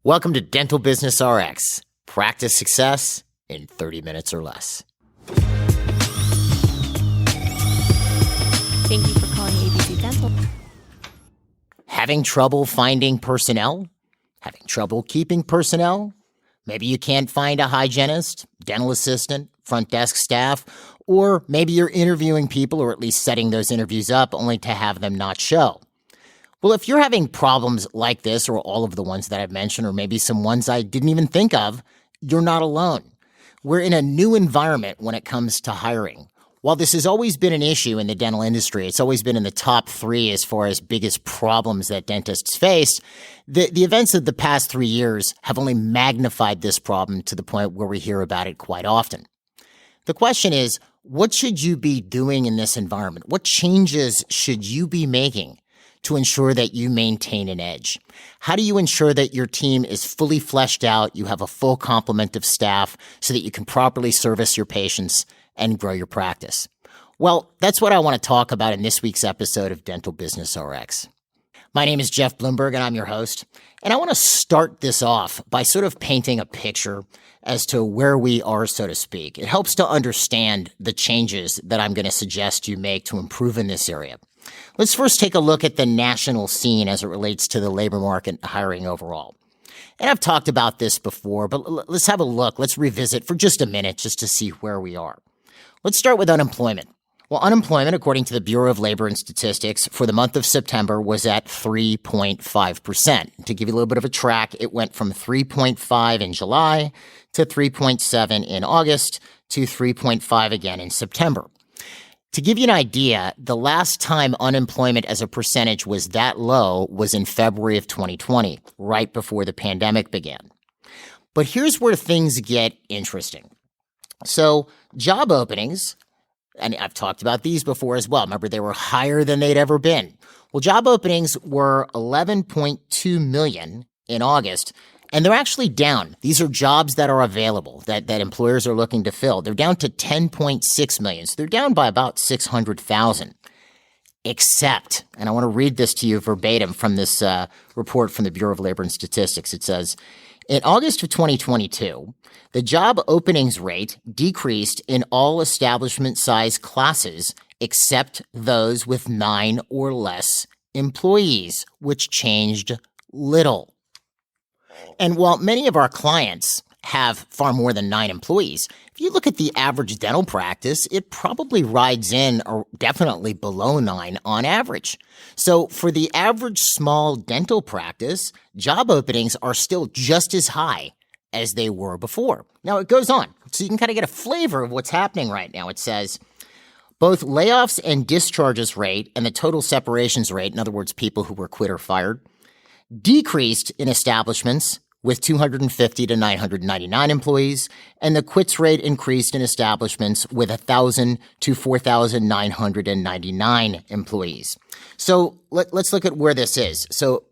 Welcome to Dental Business RX. Practice success in 30 minutes or less. Thank you for calling ABC Dental. Having trouble finding personnel? Having trouble keeping personnel? Maybe you can't find a hygienist, dental assistant, front desk staff, or maybe you're interviewing people or at least setting those interviews up only to have them not show. Well, if you're having problems like this, or all of the ones that I've mentioned, or maybe some ones I didn't even think of, you're not alone. We're in a new environment when it comes to hiring. While this has always been an issue in the dental industry, it's always been in the top 3 as far as biggest problems that dentists face, the events of the past 3 years have only magnified this problem to the point where we hear about it quite often. The question is, what should you be doing in this environment? What changes should you be making to ensure that you maintain an edge? How do you ensure that your team is fully fleshed out, you have a full complement of staff so that you can properly service your patients and grow your practice? Well, that's what I want to talk about in this week's episode of Dental Business RX. My name is Jeff Bloomberg, and I'm your host. And I want to start this off by sort of painting a picture as to where we are, so to speak. It helps to understand the changes that I'm going to suggest you make to improve in this area. Let's first take a look at the national scene as it relates to the labor market hiring overall. And I've talked about this before, but let's have a look. Let's revisit for just a minute just to see where we are. Let's start with unemployment. Well, unemployment, according to the Bureau of Labor and Statistics, for the month of September was at 3.5%. To give you a little bit of a track, it went from 3.5 in July to 3.7 in August to 3.5 again in September. To give you an idea, the last time unemployment as a percentage was that low was in February of 2020, right before the pandemic began. But here's where things get interesting. So job openings, and I've talked about these before as well. Remember, they were higher than they'd ever been. Well, job openings were 11.2 million in August, and they're actually down. These are jobs that are available, that employers are looking to fill. They're down to 10.6 million. So they're down by about 600,000. Except, and I want to read this to you verbatim from this report from the Bureau of Labor and Statistics. It says, in August of 2022, the job openings rate decreased in all establishment size classes except those with 9 or less employees, which changed little. And while many of our clients have far more than 9 employees, if you look at the average dental practice, it probably rides in or definitely below 9 on average. So for the average small dental practice, job openings are still just as high as they were before. Now it goes on, so you can kind of get a flavor of what's happening right now. It says, both layoffs and discharges rate and the total separations rate, in other words, people who were quit or fired, decreased in establishments with 250 to 999 employees, and the quits rate increased in establishments with 1,000 to 4,999 employees. So let's look at where this is. So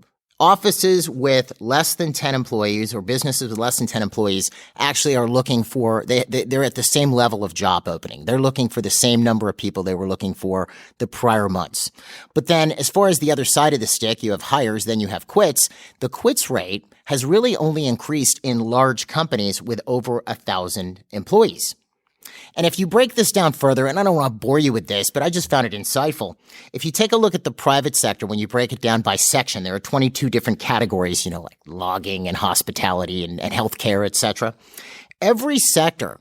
offices with less than 10 employees or businesses with less than 10 employees actually are looking for, they're at the same level of job opening. They're looking for the same number of people they were looking for the prior months. But then as far as the other side of the stick, you have hires, then you have quits. The quits rate has really only increased in large companies with over 1,000 employees. And if you break this down further, and I don't want to bore you with this, but I just found it insightful. If you take a look at the private sector, when you break it down by section, there are 22 different categories, like logging and hospitality and healthcare, et cetera. Every sector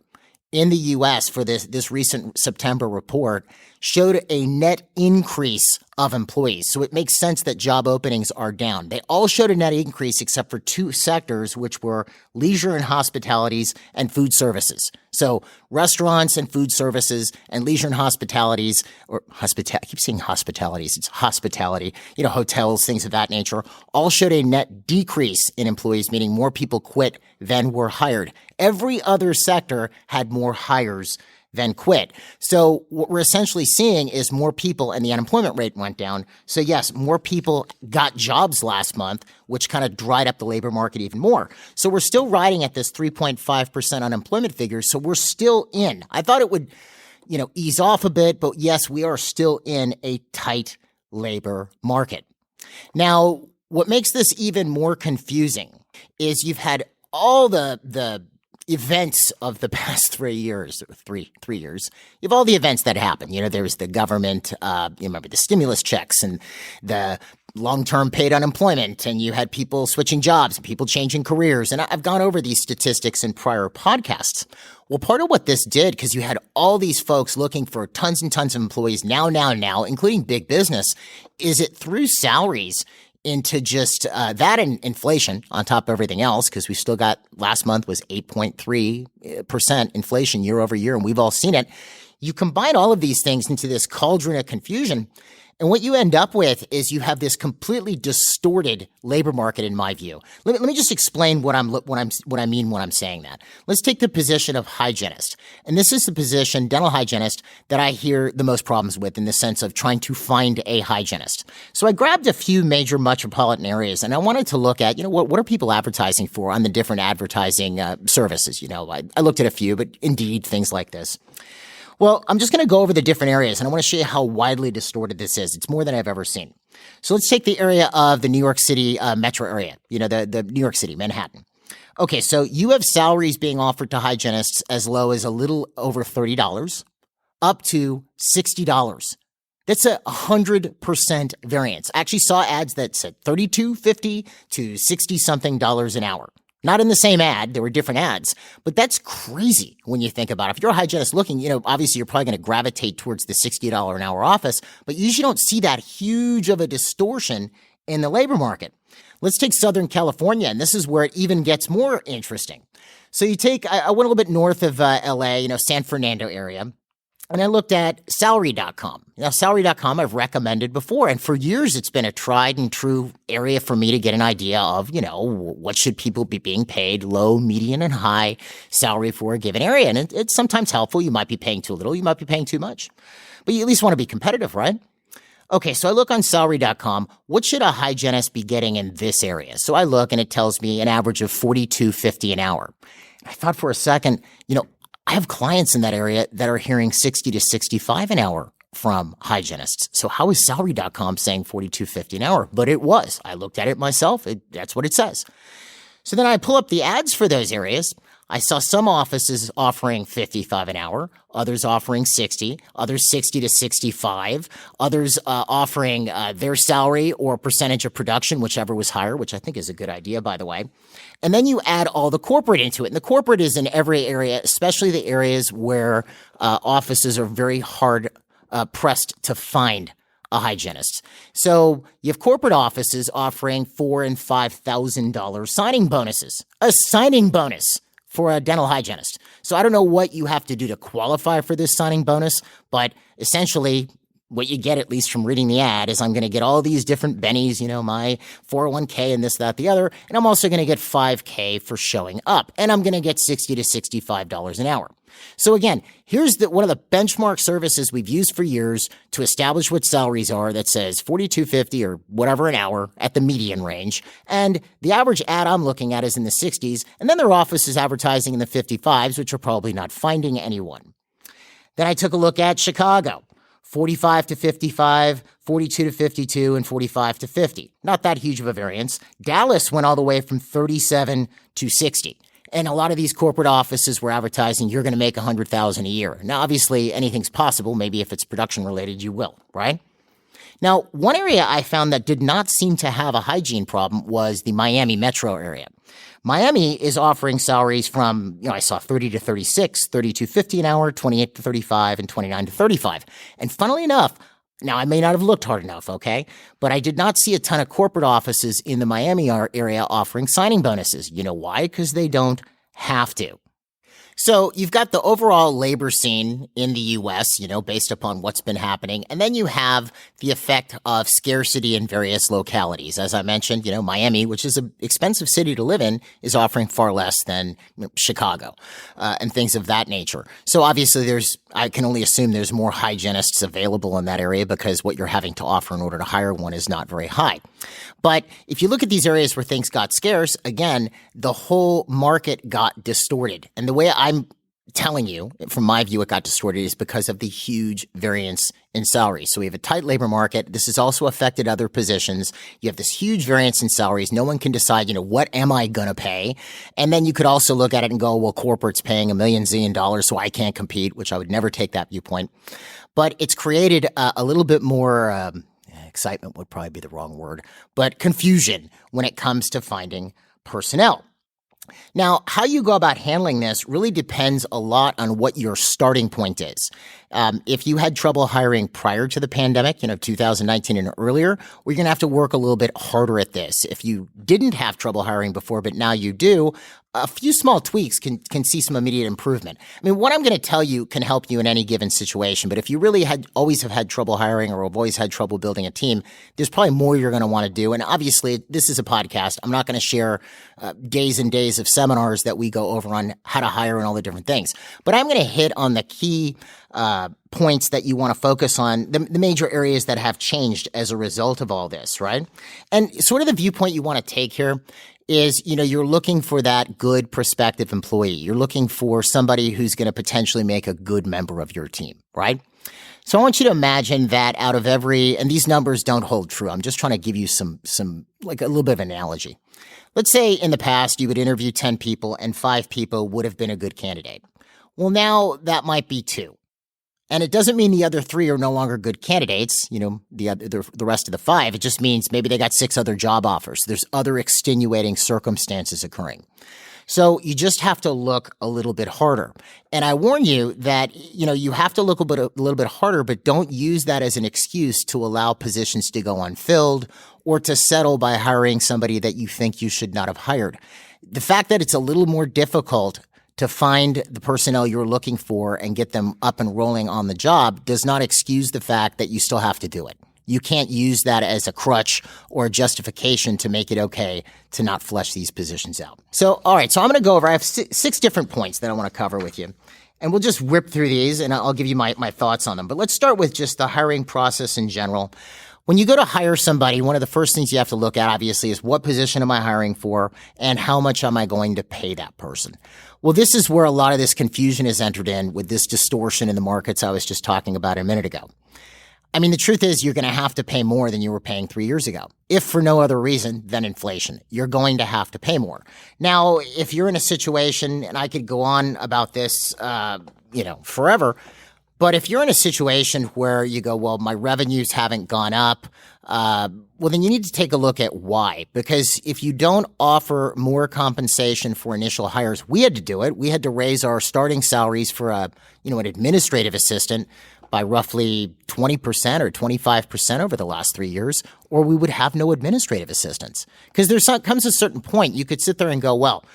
in the U.S. for this recent September report showed a net increase of employees. So it makes sense that job openings are down. They all showed a net increase except for 2 sectors, which were leisure and hospitalities and food services. So restaurants and food services and leisure and hospitalities, or I keep saying hospitalities, it's hospitality, hotels, things of that nature, all showed a net decrease in employees, meaning more people quit than were hired. Every other sector had more hires than quit. So what we're essentially seeing is more people, and the unemployment rate went down. So yes, more people got jobs last month, which kind of dried up the labor market even more. So we're still riding at this 3.5% unemployment figure. So we're still in. I thought it would, ease off a bit, but yes, we are still in a tight labor market. Now, what makes this even more confusing is you've had all the events of the past 3 years, three years. You have all the events that happen. There's the government, you remember the stimulus checks and the long-term paid unemployment, and you had people switching jobs and people changing careers. And I've gone over these statistics in prior podcasts. Well, part of what this did, because you had all these folks looking for tons and tons of employees now, including big business, is it threw salaries into just that and inflation on top of everything else, because we still got last month was 8.3% inflation year over year, and we've all seen it. You combine all of these things into this cauldron of confusion, and what you end up with is you have this completely distorted labor market, in my view. Let me just explain what I mean when I'm saying that. Let's take the position of hygienist, and this is the position, dental hygienist, that I hear the most problems with in the sense of trying to find a hygienist. So I grabbed a few major metropolitan areas, and I wanted to look at, what are people advertising for on the different advertising services. I looked at a few, but Indeed, things like this. Well, I'm just going to go over the different areas, and I want to show you how widely distorted this is. It's more than I've ever seen. So let's take the area of the New York City metro area, the New York City, Manhattan. Okay, so you have salaries being offered to hygienists as low as a little over $30 up to $60. That's a 100% variance. I actually saw ads that said $32.50 to $60-something an hour. Not in the same ad. There were different ads. But that's crazy when you think about it. If you're a hygienist looking, obviously you're probably going to gravitate towards the $60 an hour office, but you usually don't see that huge of a distortion in the labor market. Let's take Southern California, and this is where it even gets more interesting. So I went a little bit north of LA, San Fernando area. And I looked at salary.com. Now, salary.com I've recommended before, and for years it's been a tried and true area for me to get an idea of, what should people be being paid, low, median, and high salary for a given area. And it's sometimes helpful. You might be paying too little. You might be paying too much. But you at least want to be competitive, right? Okay, so I look on salary.com. What should a hygienist be getting in this area? So I look, and it tells me an average of $42.50 an hour. I thought for a second, I have clients in that area that are hearing $60 to $65 an hour from hygienists. So how is salary.com saying $42.50 an hour? But it was. I looked at it myself. That's what it says. So then I pull up the ads for those areas. I saw some offices offering $55 an hour, others offering $60, others $60 to $65, others offering their salary or percentage of production, whichever was higher, which I think is a good idea, by the way. And then you add all the corporate into it. And the corporate is in every area, especially the areas where offices are very hard pressed to find a hygienist. So you have corporate offices offering $4,000 and $5,000 signing bonuses. A signing bonus for a dental hygienist. So I don't know what you have to do to qualify for this signing bonus, but essentially what you get, at least from reading the ad, is I'm going to get all these different bennies, my 401k and this, that, the other, and I'm also going to get $5K for showing up, and I'm going to get $60 to $65 an hour. So again, here's one of the benchmark services we've used for years to establish what salaries are that says $42.50 or whatever an hour at the median range. And the average ad I'm looking at is in the 60s. And then their office is advertising in the 55s, which are probably not finding anyone. Then I took a look at Chicago. 45 to 55, 42 to 52, and 45 to 50. Not that huge of a variance. Dallas went all the way from 37 to 60. And a lot of these corporate offices were advertising, you're going to make $100,000 a year. Now, obviously, anything's possible. Maybe if it's production related, you will, right? Now, one area I found that did not seem to have a hygiene problem was the Miami metro area. Miami is offering salaries from, I saw 30 to 36, 32.50 an hour, 28 to 35, and 29 to 35. And funnily enough, now I may not have looked hard enough, okay? But I did not see a ton of corporate offices in the Miami area offering signing bonuses. You know why? Because they don't have to. So you've got the overall labor scene in the U.S., based upon what's been happening. And then you have the effect of scarcity in various localities. As I mentioned, Miami, which is an expensive city to live in, is offering far less than Chicago and things of that nature. So obviously I can only assume there's more hygienists available in that area because what you're having to offer in order to hire one is not very high. But if you look at these areas where things got scarce, again, the whole market got distorted. And the way I'm telling you, from my view, it got distorted is because of the huge variance in salaries. So we have a tight labor market. This has also affected other positions. You have this huge variance in salaries. No one can decide, what am I going to pay? And then you could also look at it and go, well, corporate's paying $1 million, so I can't compete, which I would never take that viewpoint. But it's created a little bit more excitement would probably be the wrong word, but confusion when it comes to finding personnel. Now, how you go about handling this really depends a lot on what your starting point is. If you had trouble hiring prior to the pandemic, 2019 and earlier, we're going to have to work a little bit harder at this. If you didn't have trouble hiring before, but now you do, a few small tweaks can see some immediate improvement. I mean, what I'm going to tell you can help you in any given situation, but if you really always have had trouble hiring or have always had trouble building a team, there's probably more you're going to want to do. And obviously, this is a podcast. I'm not going to share days and days of seminars that we go over on how to hire and all the different things. But I'm going to hit on the key points that you want to focus on, the major areas that have changed as a result of all this, right? And sort of the viewpoint you want to take here is, you're looking for that good prospective employee. You're looking for somebody who's going to potentially make a good member of your team, right? So I want you to imagine that out of and these numbers don't hold true. I'm just trying to give you some like a little bit of an analogy. Let's say in the past you would interview 10 people and 5 people would have been a good candidate. Well, now that might be 2. And it doesn't mean the other 3 are no longer good candidates, the rest of the 5. It just means maybe they got 6 other job offers. There's other extenuating circumstances occurring. So you just have to look a little bit harder. And I warn you that, you have to look a little bit harder, but don't use that as an excuse to allow positions to go unfilled or to settle by hiring somebody that you think you should not have hired. The fact that it's a little more difficult to find the personnel you're looking for and get them up and rolling on the job does not excuse the fact that you still have to do it. You can't use that as a crutch or a justification to make it okay to not flesh these positions out. So, all right, so I'm going to go over, I have 6 different points that I want to cover with you. And we'll just whip through these and I'll give you my thoughts on them. But let's start with just the hiring process in general. When you go to hire somebody, one of the first things you have to look at, obviously, is what position am I hiring for and how much am I going to pay that person? Well, this is where a lot of this confusion is entered in with this distortion in the markets I was just talking about a minute ago. I mean, the truth is you're going to have to pay more than you were paying 3 years ago, if for no other reason than inflation. You're going to have to pay more. Now, if you're in a situation, and I could go on about this, forever, but if you're in a situation where you go, well, my revenues haven't gone up, well, then you need to take a look at why. Because if you don't offer more compensation for initial hires, we had to do it. We had to raise our starting salaries for an administrative assistant by roughly 20% or 25% over the last 3 years, or we would have no administrative assistants. Because comes a certain point, you could sit there and go, well,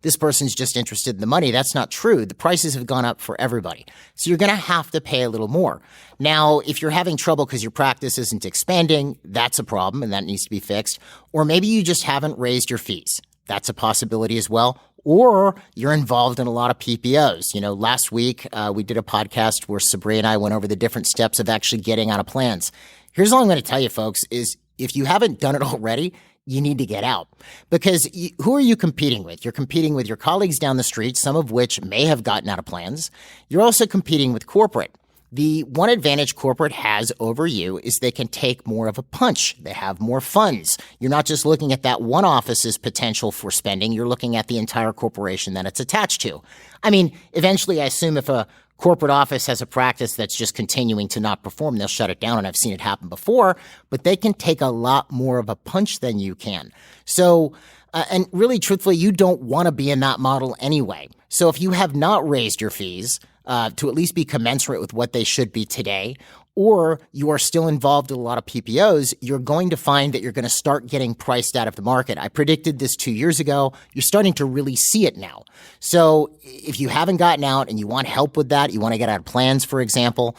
this person's just interested in the money. That's not true. The prices have gone up for everybody. So you're going to have to pay a little more. Now, if you're having trouble because your practice isn't expanding, that's a problem and that needs to be fixed. Or maybe you just haven't raised your fees. That's a possibility as well. Or you're involved in a lot of PPOs. Last week we did a podcast where Sabri and I went over the different steps of actually getting out of plans. Here's all I'm going to tell you, folks, is if you haven't done it already, you need to get out. Because who are you competing with? You're competing with your colleagues down the street, some of which may have gotten out of plans. You're also competing with corporate. The one advantage corporate has over you is they can take more of a punch. They have more funds. You're not just looking at that one office's potential for spending. You're looking at the entire corporation that it's attached to. I mean, eventually, I assume if a corporate office has a practice that's just continuing to not perform, they'll shut it down, and I've seen it happen before, but they can take a lot more of a punch than you can. So, and really, truthfully, you don't want to be in that model anyway. So if you have not raised your fees, to at least be commensurate with what they should be today, or you are still involved in a lot of PPOs, you're going to find that you're going to start getting priced out of the market. I predicted this 2 years ago. You're starting to really see it now. So if you haven't gotten out and you want help with that, you want to get out of plans, for example,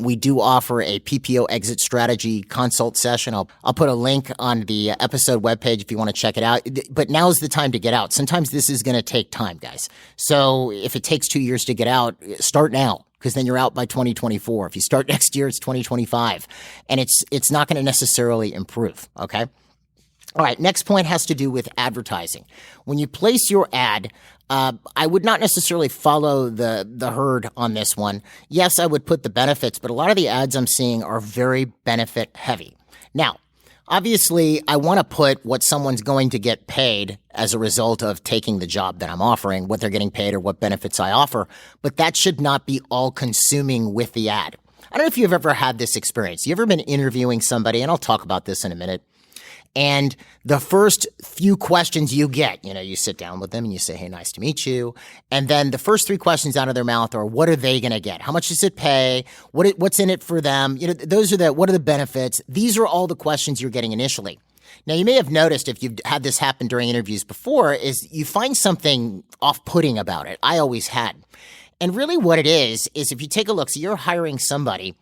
we do offer a PPO exit strategy consult session. I'll put a link on the episode webpage if you want to check it out. But now's the time to get out. Sometimes this is going to take time, guys. So if it takes 2 years to get out, start now, because then you're out by 2024. If you start next year, it's 2025. And it's not going to necessarily improve, okay? All right, next point has to do with advertising. When you place your ad, I would not necessarily follow the herd on this one. Yes, I would put the benefits, but a lot of the ads I'm seeing are very benefit heavy. Now, obviously, I want to put what someone's going to get paid as a result of taking the job that I'm offering, what they're getting paid or what benefits I offer, but that should not be all consuming with the ad. I don't know if you've ever had this experience. You ever been interviewing somebody, and I'll talk about this in a minute, and the first few questions you get, you sit down with them and you say, hey, nice to meet you. And then the first three questions out of their mouth are, what are they going to get? How much does it pay? What's in it for them? Those are what are the benefits? These are all the questions you're getting initially. Now, you may have noticed if you've had this happen during interviews before is you find something off-putting about it. I always had. And really what it is if you take a look, so you're hiring somebody,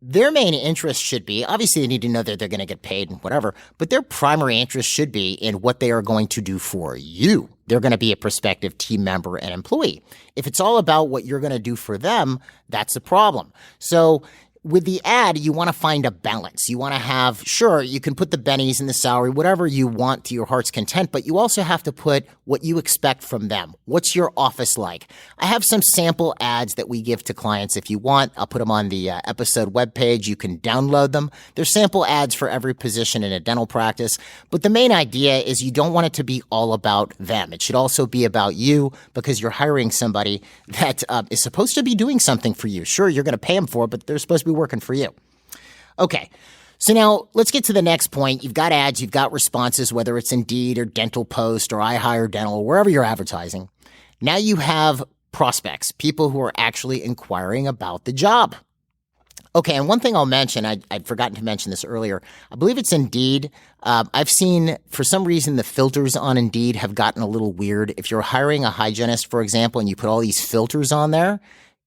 their main interest should be, obviously they need to know that they're going to get paid and whatever, but their primary interest should be in what they are going to do for you. They're going to be a prospective team member and employee. If it's all about what you're going to do for them, that's a problem. So with the ad, you want to find a balance. You want to have, sure, you can put the bennies and the salary, whatever you want to your heart's content, but you also have to put what you expect from them. What's your office like? I have some sample ads that we give to clients if you want. I'll put them on the episode webpage. You can download them. There's sample ads for every position in a dental practice, but the main idea is you don't want it to be all about them. It should also be about you because you're hiring somebody that is supposed to be doing something for you. Sure, you're going to pay them for it, but they're supposed to be working for you. Okay. So now let's get to the next point. You've got ads, you've got responses, whether it's Indeed or Dental Post or iHire Dental or wherever you're advertising. Now you have prospects, people who are actually inquiring about the job. Okay, and one thing I'll mention, I'd forgotten to mention this earlier. I believe it's Indeed. I've seen, for some reason, the filters on Indeed have gotten a little weird. If you're hiring a hygienist, for example, and you put all these filters on there,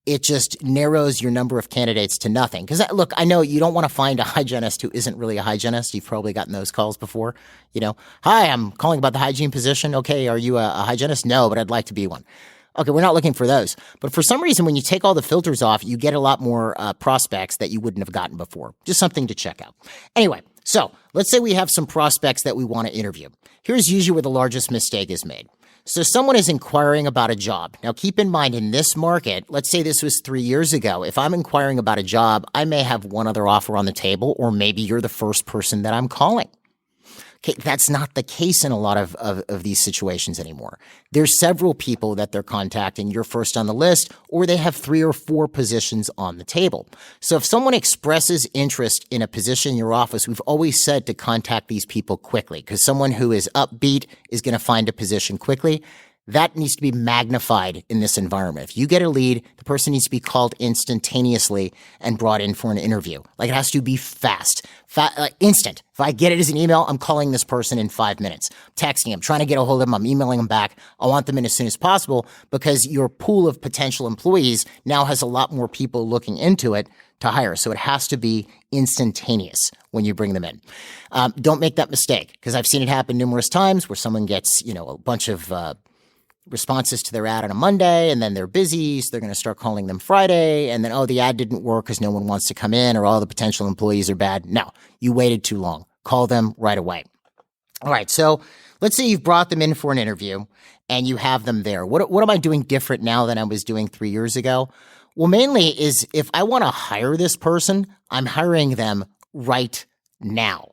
it just narrows your number of candidates to nothing. Because, look, I know you don't want to find a hygienist who isn't really a hygienist. You've probably gotten those calls before. Hi, I'm calling about the hygiene position. Okay, are you a hygienist? No, but I'd like to be one. Okay, we're not looking for those. But for some reason, when you take all the filters off, you get a lot more prospects that you wouldn't have gotten before. Just something to check out. Anyway, so let's say we have some prospects that we want to interview. Here's usually where the largest mistake is made. So someone is inquiring about a job. Now, keep in mind, in this market, let's say this was 3 years ago. If I'm inquiring about a job, I may have one other offer on the table, or maybe you're the first person that I'm calling. Okay, that's not the case in a lot of these situations anymore. There's several people that they're contacting. You're first on the list, or they have 3 or 4 positions on the table. So if someone expresses interest in a position in your office, we've always said to contact these people quickly because someone who is upbeat is going to find a position quickly. That needs to be magnified in this environment. If you get a lead, the person needs to be called instantaneously and brought in for an interview. Like, it has to be fast, instant. If I get it as an email, I'm calling this person in 5 minutes. I'm texting them, trying to get a hold of them. I'm emailing them back. I want them in as soon as possible because your pool of potential employees now has a lot more people looking into it to hire. So it has to be instantaneous when you bring them in. Don't make that mistake because I've seen it happen numerous times where someone gets, a bunch of responses to their ad on a Monday, and then they're busy, so they're going to start calling them Friday, and then, the ad didn't work because no one wants to come in, or all the potential employees are bad. No, you waited too long. Call them right away. All right, so let's say you've brought them in for an interview, and you have them there. What am I doing different now than I was doing 3 years ago? Well, mainly is if I want to hire this person, I'm hiring them right now.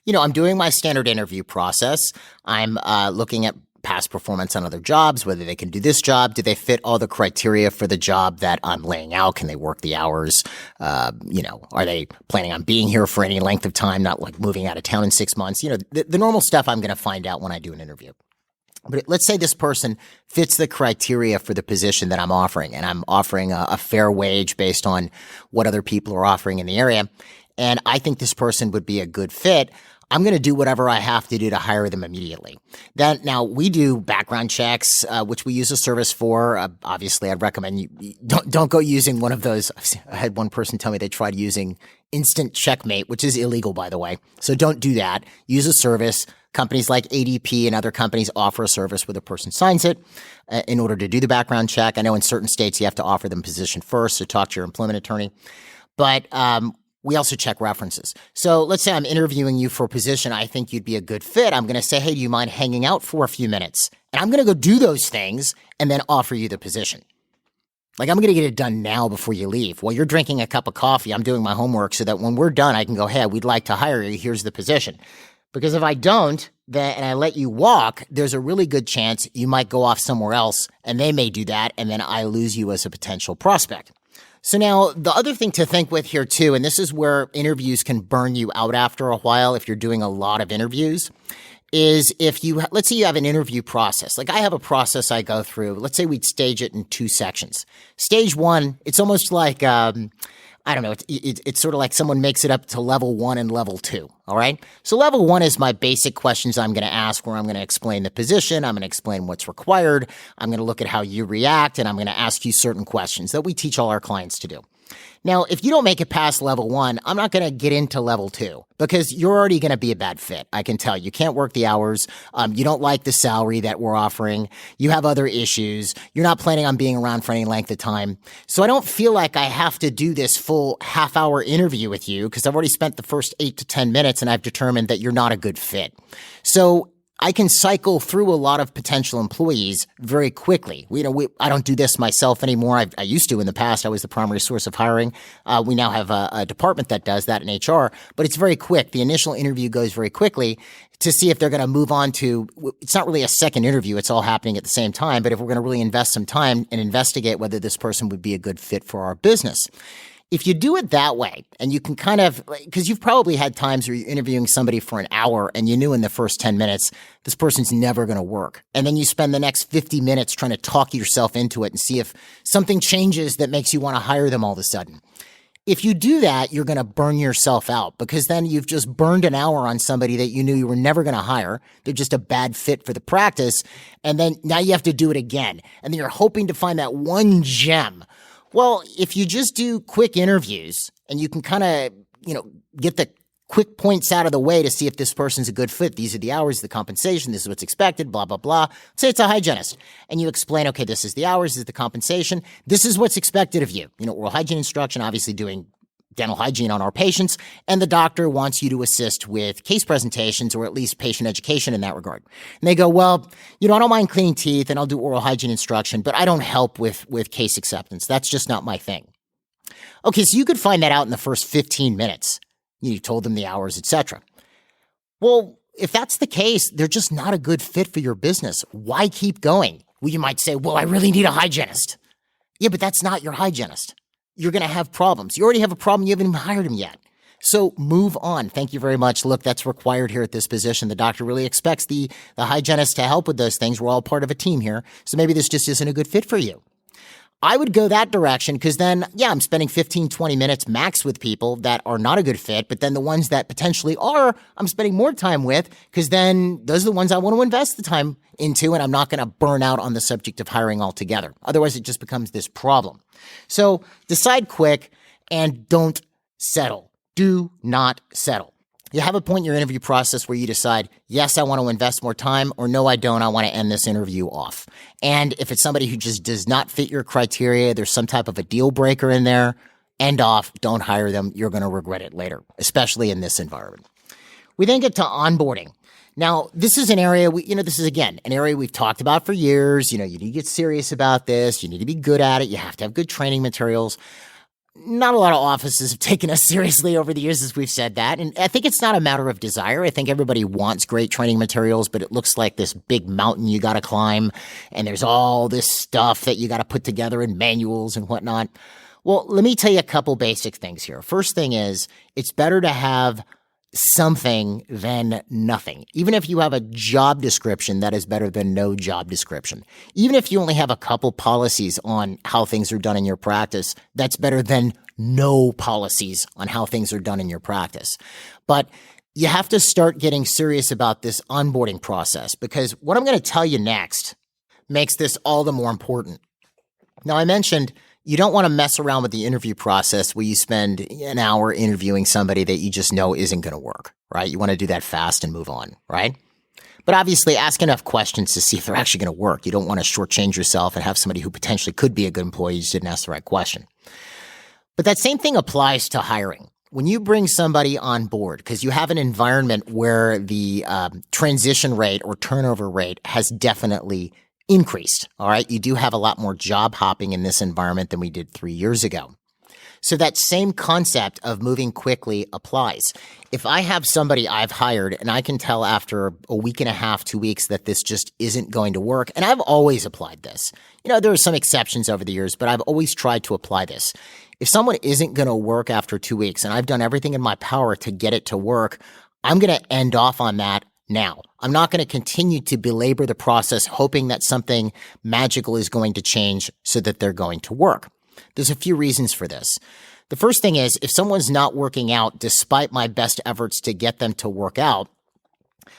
I'm doing my standard interview process. I'm looking at past performance on other jobs, whether they can do this job. Do they fit all the criteria for the job that I'm laying out? Can they work the hours? Are they planning on being here for any length of time, not like moving out of town in 6 months? The normal stuff I'm going to find out when I do an interview. But let's say this person fits the criteria for the position that I'm offering, and I'm offering a fair wage based on what other people are offering in the area, and I think this person would be a good fit. I'm going to do whatever I have to do to hire them immediately. Now, we do background checks, which we use a service for. Obviously, I'd recommend you don't go using one of those. I had one person tell me they tried using Instant Checkmate, which is illegal, by the way. So don't do that. Use a service. Companies like ADP and other companies offer a service where the person signs it in order to do the background check. I know in certain states you have to offer them position first, so talk to your employment attorney. But we also check references. So let's say I'm interviewing you for a position I think you'd be a good fit. I'm going to say, hey, do you mind hanging out for a few minutes? And I'm going to go do those things and then offer you the position. Like, I'm going to get it done now before you leave. While you're drinking a cup of coffee, I'm doing my homework so that when we're done, I can go, hey, we'd like to hire you. Here's the position. Because if I don't, and I let you walk, there's a really good chance you might go off somewhere else and they may do that, and then I lose you as a potential prospect. So now the other thing to think with here too, and this is where interviews can burn you out after a while if you're doing a lot of interviews, is let's say you have an interview process. Like I have a process I go through. Let's say we'd stage it in 2 sections. Stage 1, it's almost like, I don't know, it's sort of like someone makes it up to level 1 and level 2, all right? So level 1 is my basic questions I'm going to ask, where I'm going to explain the position, I'm going to explain what's required, I'm going to look at how you react, and I'm going to ask you certain questions that we teach all our clients to do. Now, if you don't make it past level 1, I'm not going to get into level 2 because you're already going to be a bad fit. I can tell you can't work the hours. You don't like the salary that we're offering. You have other issues. You're not planning on being around for any length of time. So I don't feel like I have to do this full half-hour interview with you because I've already spent the first 8 to 10 minutes and I've determined that you're not a good fit. So I can cycle through a lot of potential employees very quickly. I don't do this myself anymore. I used to in the past. I was the primary source of hiring. We now have a department that does that in HR, but it's very quick. The initial interview goes very quickly to see if they're going to move on to, it's not really a second interview. It's all happening at the same time. But if we're going to really invest some time and investigate whether this person would be a good fit for our business. If you do it that way, and you can kind of, because you've probably had times where you're interviewing somebody for an hour and you knew in the first 10 minutes, this person's never going to work. And then you spend the next 50 minutes trying to talk yourself into it and see if something changes that makes you want to hire them all of a sudden. If you do that, you're going to burn yourself out because then you've just burned an hour on somebody that you knew you were never going to hire. They're just a bad fit for the practice. And then now you have to do it again. And then you're hoping to find that one gem. Well, if you just do quick interviews and you can kind of, get the quick points out of the way to see if this person's a good fit. These are the hours, the compensation, this is what's expected, blah, blah, blah. Say it's a hygienist and you explain, okay, this is the hours, this is the compensation. This is what's expected of you. Oral hygiene instruction, obviously doing dental hygiene on our patients, and the doctor wants you to assist with case presentations or at least patient education in that regard. And they go, well, I don't mind cleaning teeth and I'll do oral hygiene instruction, but I don't help with case acceptance. That's just not my thing. Okay, so you could find that out in the first 15 minutes. You told them the hours, etc. Well, if that's the case, they're just not a good fit for your business. Why keep going? Well, you might say, well, I really need a hygienist. Yeah, but that's not your hygienist. You're going to have problems. You already have a problem. You haven't even hired him yet. So move on. Thank you very much. Look, that's required here at this position. The doctor really expects the hygienist to help with those things. We're all part of a team here. So maybe this just isn't a good fit for you. I would go that direction because then, I'm spending 15, 20 minutes max with people that are not a good fit. But then the ones that potentially are, I'm spending more time with because then those are the ones I want to invest the time into. And I'm not going to burn out on the subject of hiring altogether. Otherwise, it just becomes this problem. So decide quick and don't settle. Do not settle. You have a point in your interview process where you decide, yes, I want to invest more time, or no, I don't. I want to end this interview off. And if it's somebody who just does not fit your criteria, there's some type of a deal breaker in there, end off, don't hire them. You're going to regret it later, especially in this environment. We then get to onboarding. Now, this is an area, this is, again, an area we've talked about for years. You need to get serious about this. You need to be good at it. You have to have good training materials. Not a lot of offices have taken us seriously over the years as we've said that. And I think it's not a matter of desire. I think everybody wants great training materials, but it looks like this big mountain you got to climb. And there's all this stuff that you got to put together in manuals and whatnot. Well, let me tell you a couple basic things here. First thing is, it's better to have something than nothing. Even if you have a job description, that is better than no job description. Even if you only have a couple policies on how things are done in your practice, that's better than no policies on how things are done in your practice. But you have to start getting serious about this onboarding process because what I'm going to tell you next makes this all the more important. Now, I mentioned you don't want to mess around with the interview process where you spend an hour interviewing somebody that you just know isn't going to work, right? You want to do that fast and move on, right? But obviously ask enough questions to see if they're actually going to work. You don't want to shortchange yourself and have somebody who potentially could be a good employee, you just didn't ask the right question. But that same thing applies to hiring. when you bring somebody on board, because you have an environment where the transition rate or turnover rate has definitely increased, all right? You do have a lot more job hopping in this environment than we did 3 years ago. So that same concept of moving quickly applies. If I have somebody I've hired and I can tell after a week and a half, 2 weeks that this just isn't going to work, and I've always applied this. There are some exceptions over the years, but I've always tried to apply this. If someone isn't going to work after 2 weeks and I've done everything in my power to get it to work, I'm going to end off on that now. I'm not going to continue to belabor the process hoping that something magical is going to change so that they're going to work. There's a few reasons for this. The first thing is, if someone's not working out despite my best efforts to get them to work out,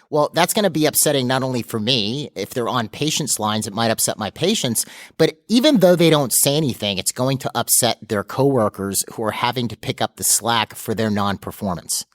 well, that's going to be upsetting not only for me. If they're on patients' lines, it might upset my patients. But even though they don't say anything, it's going to upset their coworkers who are having to pick up the slack for their non-performance.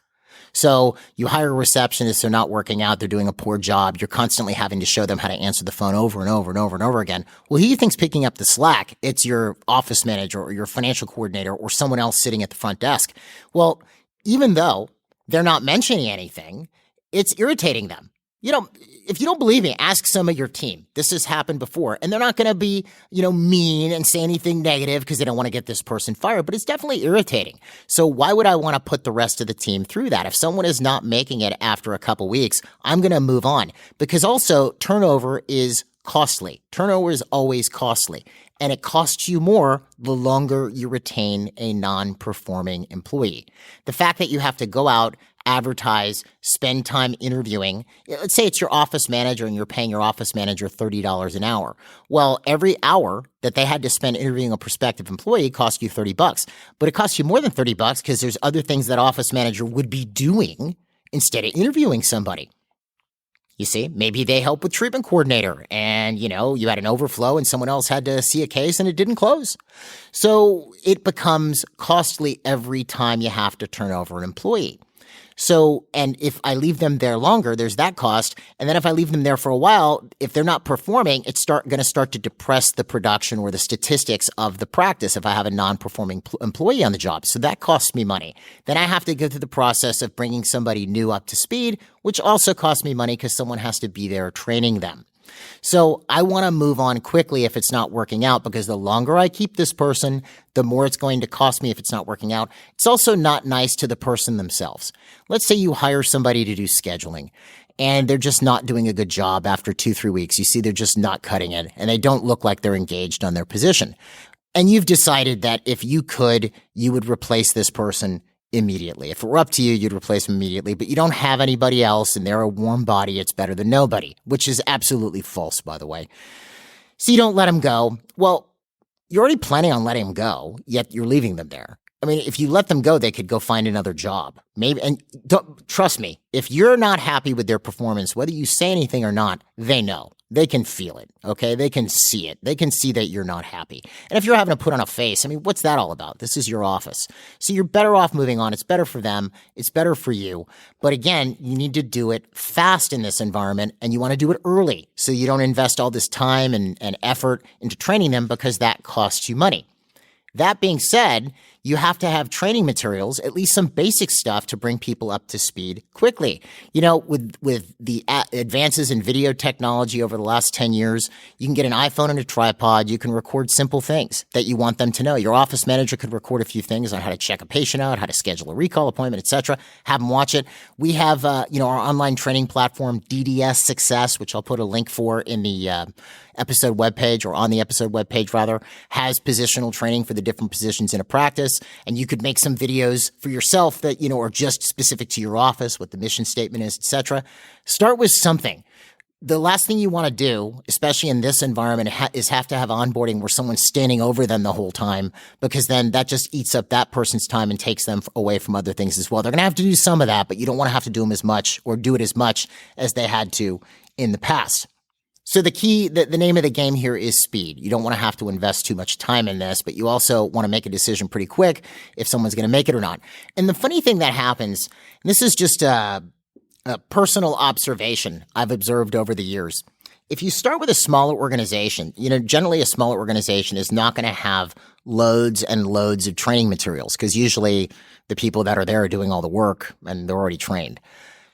So you hire a receptionist, they're not working out, they're doing a poor job, you're constantly having to show them how to answer the phone over and over and over and over again. Well, who do you think's picking up the slack? It's your office manager or your financial coordinator or someone else sitting at the front desk. Well, even though they're not mentioning anything, it's irritating them. If you don't believe me, ask some of your team. This has happened before. And they're not going to be, mean and say anything negative because they don't want to get this person fired, but it's definitely irritating. So why would I want to put the rest of the team through that? If someone is not making it after a couple weeks, I'm going to move on. Because also, turnover is costly. Turnover is always costly. And it costs you more the longer you retain a non-performing employee. The fact that you have to go out, advertise, spend time interviewing. Let's say it's your office manager and you're paying your office manager $30 an hour. Well, every hour that they had to spend interviewing a prospective employee cost you $30. But it costs you more than $30 because there's other things that office manager would be doing instead of interviewing somebody. You see, maybe they help with treatment coordinator and, you had an overflow and someone else had to see a case and it didn't close. So it becomes costly every time you have to turn over an employee. So, and if I leave them there longer, there's that cost. And then if I leave them there for a while, if they're not performing, it's going to start to depress the production or the statistics of the practice if I have a non-performing employee on the job. So that costs me money. Then I have to go through the process of bringing somebody new up to speed, which also costs me money because someone has to be there training them. So I want to move on quickly if it's not working out, because the longer I keep this person, the more it's going to cost me if it's not working out. It's also not nice to the person themselves. Let's say you hire somebody to do scheduling and they're just not doing a good job after 2-3 weeks. You see, they're just not cutting it and they don't look like they're engaged on their position. And you've decided that if you could, you would replace this person immediately. If it were up to you, you'd replace them immediately, but you don't have anybody else and they're a warm body. It's better than nobody, which is absolutely false, by the way. So you don't let them go. Well, you're already planning on letting them go, yet you're leaving them there. I mean, if you let them go, they could go find another job. Maybe, and trust me, if you're not happy with their performance, whether you say anything or not, they know. They can feel it, okay? They can see it. They can see that you're not happy. And if you're having to put on a face, I mean, what's that all about? This is your office. So you're better off moving on. It's better for them. It's better for you. But again, you need to do it fast in this environment, and you want to do it early so you don't invest all this time and effort into training them, because that costs you money. That being said, you have to have training materials, at least some basic stuff, to bring people up to speed quickly. With the advances in video technology over the last 10 years, you can get an iPhone and a tripod. You can record simple things that you want them to know. Your office manager could record a few things on how to check a patient out, how to schedule a recall appointment, etc. Have them watch it. We have, our online training platform, DDS Success, which I'll put a link for in the episode webpage, or on the episode webpage rather, has positional training for the different positions in a practice. And you could make some videos for yourself that, are just specific to your office, what the mission statement is, etc. Start with something. The last thing you want to do, especially in this environment, is have to have onboarding where someone's standing over them the whole time, because then that just eats up that person's time and takes them away from other things as well. They're going to have to do some of that, but you don't want to have to do them as much, or do it as much as they had to in the past. So the key, the name of the game here is speed. You don't want to have to invest too much time in this, but you also want to make a decision pretty quick if someone's going to make it or not. And the funny thing that happens, and this is just a personal observation I've observed over the years, if you start with a smaller organization, generally a smaller organization is not going to have loads and loads of training materials because usually the people that are there are doing all the work and they're already trained.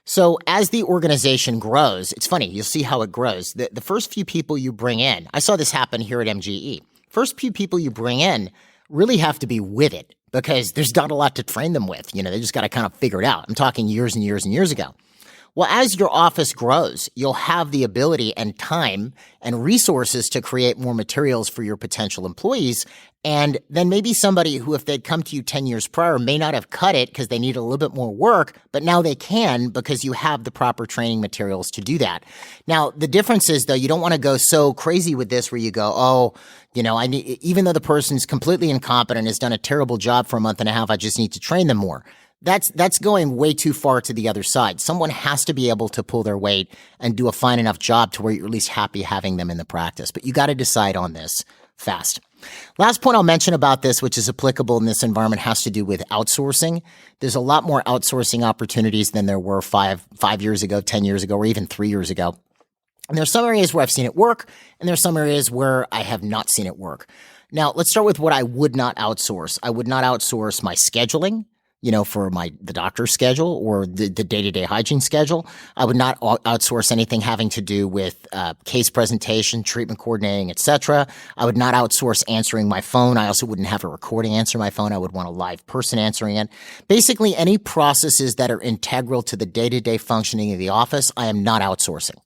So as the organization grows, it's funny, you'll see how it grows. The first few people you bring in, I saw this happen here at MGE. First few people you bring in really have to be with it because there's not a lot to train them with. They just got to kind of figure it out. I'm talking years and years and years ago. Well, as your office grows, you'll have the ability and time and resources to create more materials for your potential employees. And then maybe somebody who, if they'd come to you 10 years prior, may not have cut it because they need a little bit more work, but now they can because you have the proper training materials to do that. Now, the difference is, though, you don't want to go so crazy with this where you go, even though the person's completely incompetent, has done a terrible job for a month and a half, I just need to train them more. That's going way too far to the other side. Someone has to be able to pull their weight and do a fine enough job to where you're at least happy having them in the practice. But you got to decide on this fast. Last point I'll mention about this, which is applicable in this environment, has to do with outsourcing. There's a lot more outsourcing opportunities than there were five years ago, 10 years ago, or even 3 years ago. And there's some areas where I've seen it work, and there's some areas where I have not seen it work. Now, let's start with what I would not outsource. I would not outsource my scheduling, for the doctor's schedule or the day-to-day hygiene schedule. I would not outsource anything having to do with case presentation, treatment coordinating, etc. I would not outsource answering my phone. I also wouldn't have a recording answer my phone. I would want a live person answering it. Basically, any processes that are integral to the day-to-day functioning of the office, I am not outsourcing.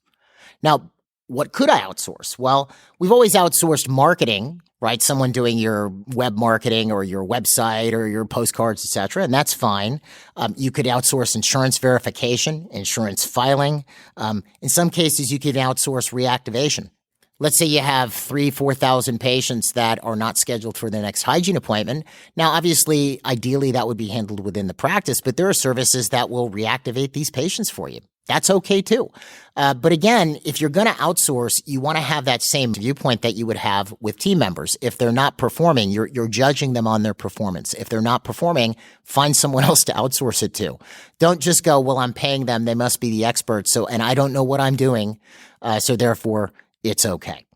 Now, what could I outsource? Well, we've always outsourced marketing, right? Someone doing your web marketing or your website or your postcards, et cetera, and that's fine. You could outsource insurance verification, insurance filing. In some cases, you could outsource reactivation. Let's say you have 4,000 patients that are not scheduled for their next hygiene appointment. Now, obviously, ideally, that would be handled within the practice, but there are services that will reactivate these patients for you. That's okay too. But again, if you're going to outsource, you want to have that same viewpoint that you would have with team members. If they're not performing, you're judging them on their performance. If they're not performing, find someone else to outsource it to. Don't just go, well, I'm paying them. They must be the experts. And I don't know what I'm doing. So therefore, it's okay.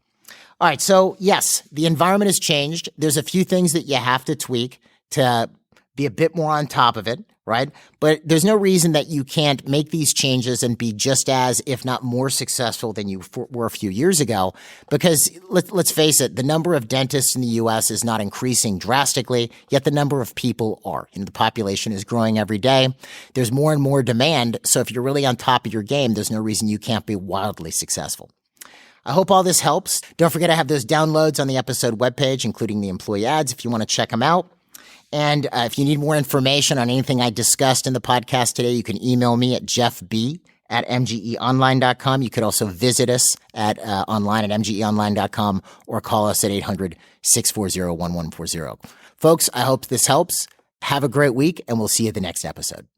All right. So yes, the environment has changed. There's a few things that you have to tweak to be a bit more on top of it, right? But there's no reason that you can't make these changes and be just as, if not more successful than you were a few years ago. Because let's face it, the number of dentists in the U.S. is not increasing drastically, yet the number of people are. The population is growing every day. There's more and more demand. So if you're really on top of your game, there's no reason you can't be wildly successful. I hope all this helps. Don't forget I have those downloads on the episode webpage, including the employee ads, if you want to check them out. And if you need more information on anything I discussed in the podcast today, you can email me at jeffb@mgeonline.com. You could also visit us at online at mgeonline.com or call us at 800-640-1140. Folks, I hope this helps. Have a great week, and we'll see you at the next episode.